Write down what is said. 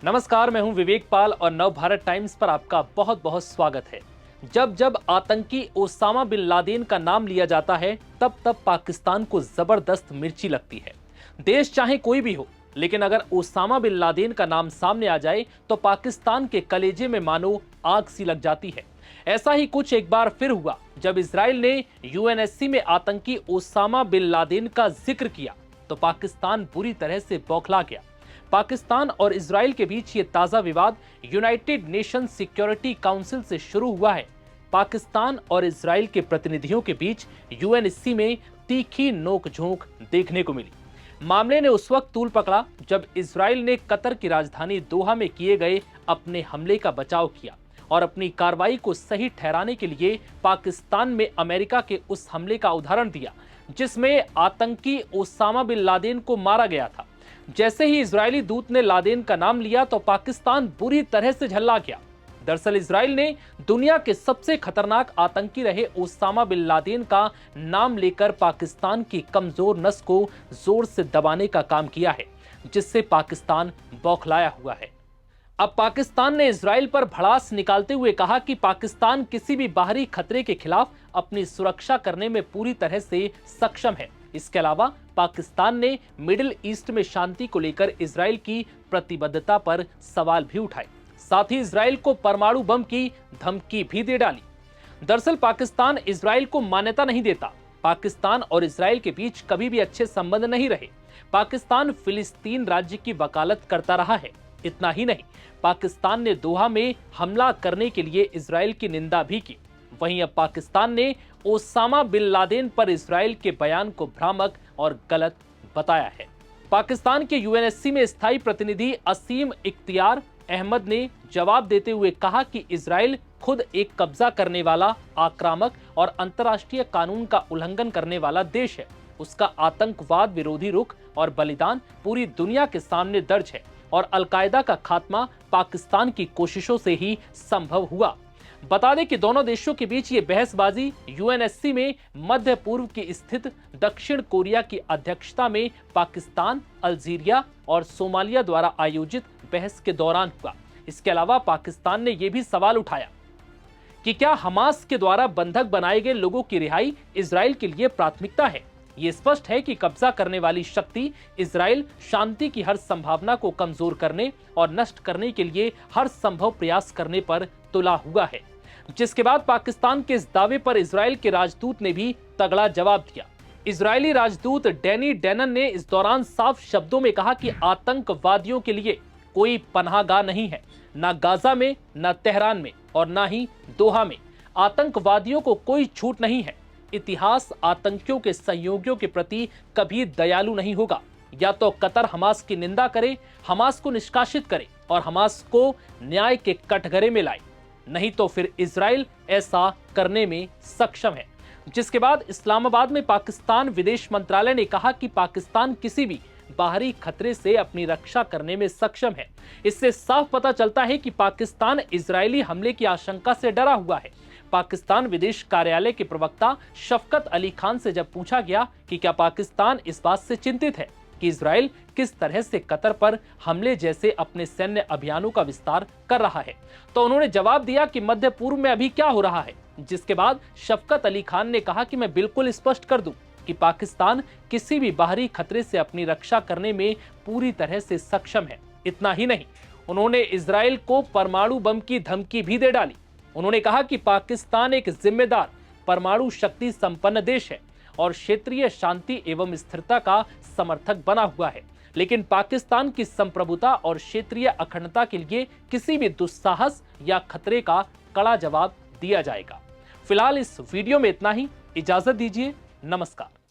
नमस्कार, मैं हूं विवेक पाल और नव भारत टाइम्स पर आपका बहुत बहुत स्वागत है। जब जब आतंकी ओसामा बिन लादेन का नाम लिया जाता है तब तब पाकिस्तान को जबरदस्त मिर्ची लगती है। देश चाहे कोई भी हो, लेकिन अगर ओसामा बिन लादेन का नाम सामने आ जाए तो पाकिस्तान के कलेजे में मानो आग सी लग जाती है। ऐसा ही कुछ एक बार फिर हुआ जब इजराइल ने यूएनएससी में आतंकी ओसामा बिन लादेन का जिक्र किया तो पाकिस्तान बुरी तरह से बौखला गया। पाकिस्तान और इजराइल के बीच ये ताजा विवाद यूनाइटेड नेशन सिक्योरिटी काउंसिल से शुरू हुआ है। पाकिस्तान और इजराइल के प्रतिनिधियों के बीच यूएनएससी में तीखी नोकझोंक देखने को मिली। मामले ने उस वक्त तूल पकड़ा जब इजराइल ने कतर की राजधानी दोहा में किए गए अपने हमले का बचाव किया और अपनी कार्रवाई को सही ठहराने के लिए पाकिस्तान में अमेरिका के उस हमले का उदाहरण दिया जिसमें आतंकी ओसामा बिन लादेन को मारा गया था। जैसे ही इजरायली दूत ने लादेन का नाम लिया तो पाकिस्तान बुरी तरह से झल्ला गया। दरअसल इजराइल ने दुनिया के सबसे खतरनाक आतंकी रहे ओसामा बिन लादेन का नाम लेकर पाकिस्तान की कमजोर नस को जोर से दबाने का काम किया है, जिससे पाकिस्तान बौखलाया हुआ है। अब पाकिस्तान ने इजराइल पर भड़ास निकालते हुए कहा कि पाकिस्तान किसी भी बाहरी खतरे के खिलाफ अपनी सुरक्षा करने में पूरी तरह से सक्षम है। इसके अलावा पाकिस्तान ने मिडिल ईस्ट में शांति को लेकर इजराइल की प्रतिबद्धता पर सवाल भी उठाए। साथ ही इजराइल को परमाणु बम की धमकी भी दे डाली। दरअसल पाकिस्तान इजराइल को मान्यता नहीं देता। पाकिस्तान और इजराइल के बीच कभी भी अच्छे संबंध नहीं रहे। पाकिस्तान फिलिस्तीन राज्य की वकालत करता रहा है। इतना ही नहीं, पाकिस्तान ने दोहा में हमला करने के लिए इजराइल की निंदा भी की। वहीं अब पाकिस्तान ने ओसामा बिन लादेन पर इजराइल के बयान को भ्रामक और गलत बताया है। पाकिस्तान के यूएनएससी में स्थायी प्रतिनिधि असीम इख्तियार अहमद ने जवाब देते हुए कहा कि इजराइल खुद एक कब्जा करने वाला, आक्रामक और अंतर्राष्ट्रीय कानून का उल्लंघन करने वाला देश है। उसका आतंकवाद विरोधी रुख और बलिदान पूरी दुनिया के सामने दर्ज है और अलकायदा का खात्मा पाकिस्तान की कोशिशों से ही संभव हुआ। बता दें कि दोनों देशों के बीच ये बहसबाजी यूएनएससी में मध्य पूर्व की स्थित दक्षिण कोरिया की अध्यक्षता में पाकिस्तान, अल्जीरिया और सोमालिया द्वारा आयोजित बहस के दौरान हुआ। इसके अलावा पाकिस्तान ने यह भी सवाल उठाया कि क्या हमास के द्वारा बंधक बनाए गए लोगों की रिहाई इजराइल के लिए प्राथमिकता है। ये स्पष्ट है कि कब्जा करने वाली शक्ति इजराइल शांति की हर संभावना को कमजोर करने और नष्ट करने के लिए हर संभव प्रयास करने पर तुला हुआ है। जिसके बाद पाकिस्तान के इस दावे पर इजराइल के राजदूत ने भी तगड़ा जवाब दिया। इजरायली राजदूत डैनी डेनन ने इस दौरान साफ शब्दों में कहा कि आतंकवादियों के लिए कोई पनाहगाह नहीं है, ना गाजा में, ना तेहरान में और ना ही दोहा में। आतंकवादियों को कोई छूट नहीं है। इतिहास आतंकियों के सहयोगियों के प्रति कभी दयालु नहीं होगा। या तो कतर हमास की निंदा करे, हमास को निष्कासित करे और हमास को न्याय के कटघरे में लाए, नहीं तो फिर इजराइल ऐसा करने में सक्षम है। जिसके बाद इस्लामाबाद में पाकिस्तान विदेश मंत्रालय ने कहा कि पाकिस्तान किसी भी बाहरी खतरे से अपनी रक्षा करने में सक्षम है। इससे साफ पता चलता है कि पाकिस्तान इजरायली हमले की आशंका से डरा हुआ है। पाकिस्तान विदेश कार्यालय के प्रवक्ता शफकत अली खान से जब पूछा गया कि क्या पाकिस्तान इस बात से चिंतित है कि इजराइल किस तरह से कतर पर हमले जैसे अपने सैन्य अभियानों का विस्तार कर रहा है, तो उन्होंने जवाब दिया कि मध्य पूर्व में अभी क्या हो रहा है। जिसके बाद शफकत अली खान ने कहा कि मैं बिल्कुल स्पष्ट कर दूं कि पाकिस्तान किसी भी बाहरी खतरे से अपनी रक्षा करने में पूरी तरह से सक्षम है। इतना ही नहीं, उन्होंने इजराइल को परमाणु बम की धमकी भी दे डाली। उन्होंने कहा कि पाकिस्तान एक जिम्मेदार परमाणु शक्ति संपन्न देश है और क्षेत्रीय शांति एवं स्थिरता का समर्थक बना हुआ है, लेकिन पाकिस्तान की संप्रभुता और क्षेत्रीय अखंडता के लिए किसी भी दुस्साहस या खतरे का कड़ा जवाब दिया जाएगा। फिलहाल इस वीडियो में इतना ही। इजाजत दीजिए। नमस्कार।